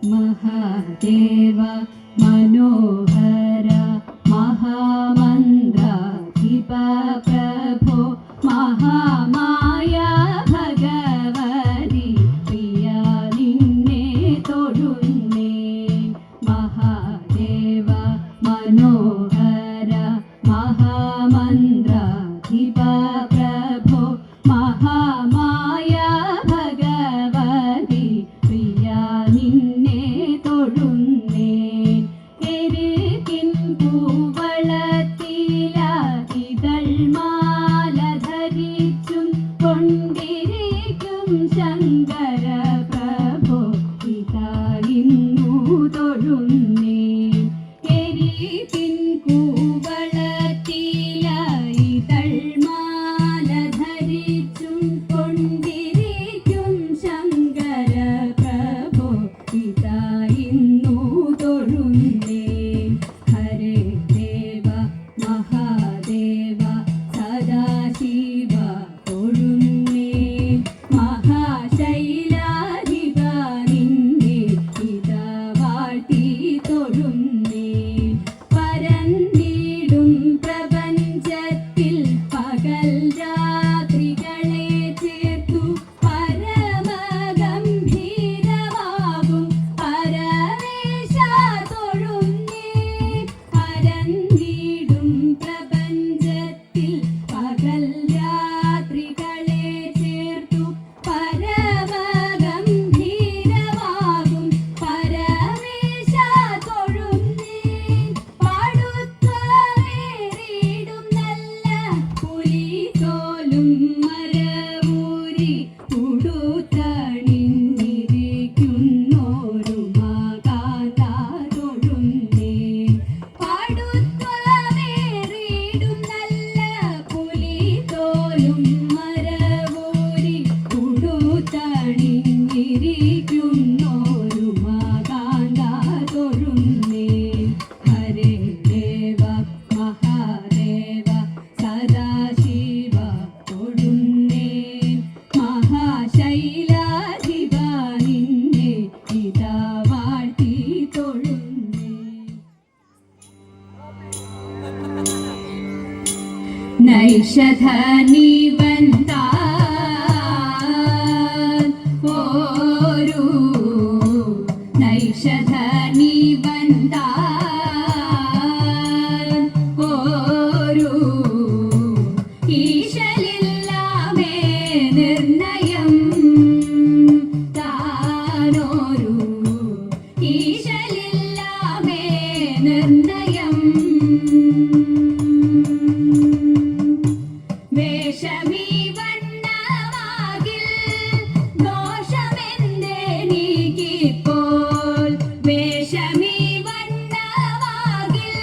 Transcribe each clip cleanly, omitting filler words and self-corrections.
महादेव मनोहर महामन्त्राधिप प्रभो महामाया भगवति प्रिया निन्ने തൊഴുന്നേ महादेव मनोहर महामन्त्राधिप प्रभो महामाया भगवति प्रिया निन्ने തൊഴുന്നേ നൈഷധനി വന്താൻ ഓരു നൈഷധനി വന്താൻ ഓരു ഈശലില്ലാമേ നിർണയം താനോരു ഈശലില്ലാമേ നിർണയം വേഷമീ വണ്ണമാകിൽ ദോഷമെന്തെനിക്കിപ്പോൾ വേഷമീ വണ്ണമാകിൽ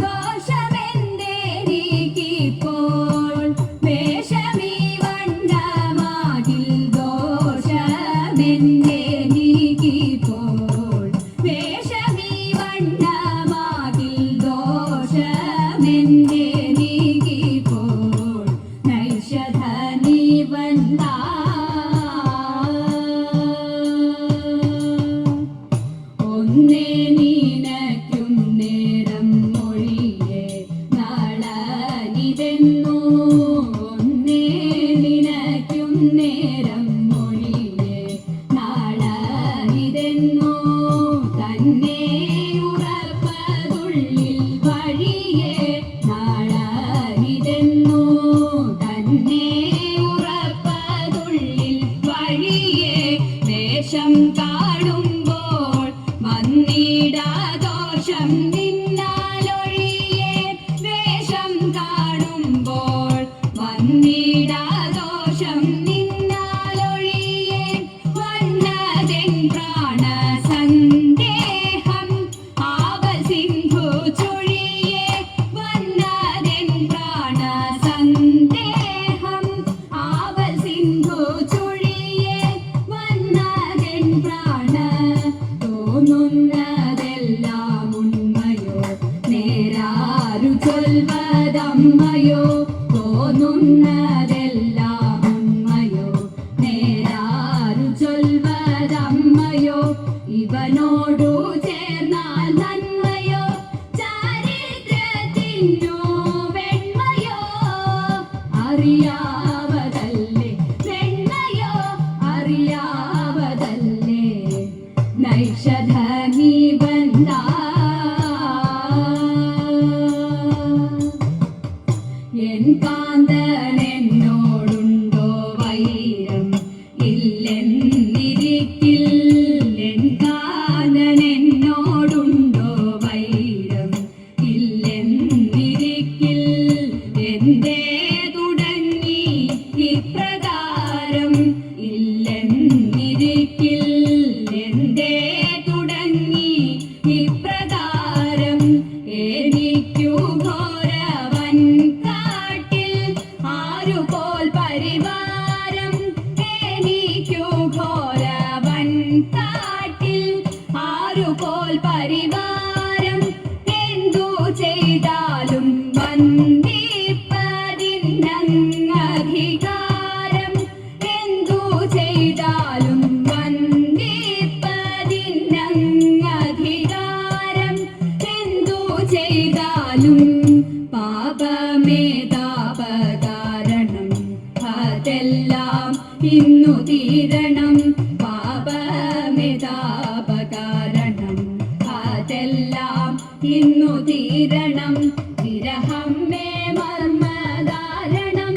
ദോഷമെന്തെനിക്കിപ്പോൾ വേഷമീ വണ്ണമാകിൽ ദോഷമെന്തെനിക്കിപ്പോൾ വേഷമീ വണ്ണമാകിൽ ദോഷമെന്തെനിക്കിപ്പോൾ നൈഷധനി വന്താ ഒന്നേ നീനയ്ക്കും നേരം മൊഴിയെ നാളനിതെന്നു ഒന്നേ നിനയ്ക്കും നേരം മൊഴിയെ നാളനിതെന്നു തന്നെ ഉറപ്പതുള്ളിൽ വഴിയെ നാളനിതെന്നു തന്നെ ഉറപ്പതുള്ളിൽ വഴിയെ വേഷം കാണുമ്പോൾ വന്നിടാ ദോഷം നിന്നാലൊഴിയെ വേഷം കാണുമ്പോൾ വന്നിടാ ദോഷം നിന്നാലൊഴിയെ വന്നതെൻ പ്രാണസന്ദേഹം ആവൽ സിന്ധു ചൊഴിയെ വന്നതെൻ പ്രാണസന്ദേഹം ആവൽ സിന്ധു ചൊഴിയെ വന്നതെൻ പ്രാണ തോന്നുന്നതെല്ലാം ഉണ്മയോ നേരാരു ചൊൽവതമ്മയോ തോന്നുന്നതെല്ലാം ഉണ്മയോ നേരാരു ചൊൽവതമ്മയോ ഇവനോടു ചേർന്നാൽ നന്മയോ ചാരിത്രത്തിനോ വെണ്മയോ അറിയാവതല്ലേ വെണ്മയോ അറിയാവതല്ലേ നൈഷധനി വന്താ എൻ കാന്തനെന്നോടുണ്ടോ വൈരം ഇല്ലെന്നിരിക്കിൽ എൻ കാന്തനെന്നോടുണ്ടോ വൈരം ഇല്ലെന്നിരിക്കിൽ എന്തേ തുടങ്ങി ഇപ്രകാരം ഇല്ലെന്നിരിക്കിൽ എന്തേ തുടങ്ങി ഇപ്രകാരം എനിക്കു ഘോരവൻ കാട്ടിൽ ആരുപോൽ പരിവാരം എനിക്കു ഘോരവൻ കാട്ടിൽ ആരുപോൽ പരിവാരം എന്തു ചെയ്താലും വന്ദിപ്പതിനധികാരം എന്തു ചെയ്താലും വന്ദിപ്പതിനധികാരം എന്തു ചെയ്താലും പാപമേതാപകാരണം അതെല്ലാം ഇന്നു തീരണം പാപമേതാപകാരണം അതെല്ലാം ഇന്നു തീരണം വിരഹം മേ മർമ്മധാരണം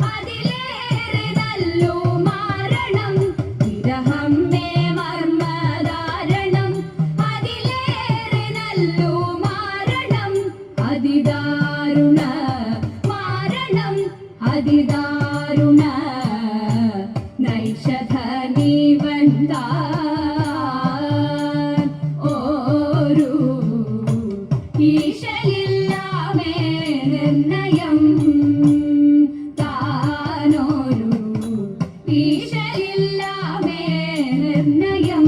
അതിലേറെ നല്ലു മാരണം വിരഹം മേ മർമ്മധാരണം അതിലേറെ നല്ലു മാരണം അതിദാരുണ മാരണം അതിദാരുണ നൈഷധനി വന്താൻ ഓരു ഈശലില്ലാമേ നിർണയം താനോരു ഈശലില്ലാമേ നിർണയം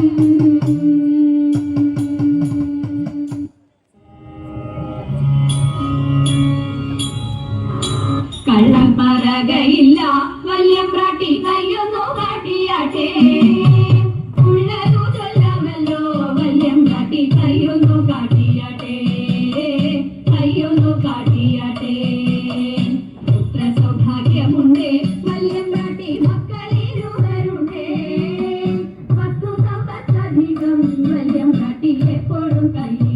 കള്ളം പറകയില്ല വല്യമ്പ്രാട്ടി കയ്യൊന്നു കാട്ടിയാട്ടെ ഉള്ളതു ചൊല്ലാമല്ലോ വല്യമ്പ്രാട്ടി കയ്യൊന്നു കാട്ടിയാട്ടെ കയ്യൊന്നു കാട്ടിയാട്ടെ പുത്ര എപ്പോഴും കയ്യിൽ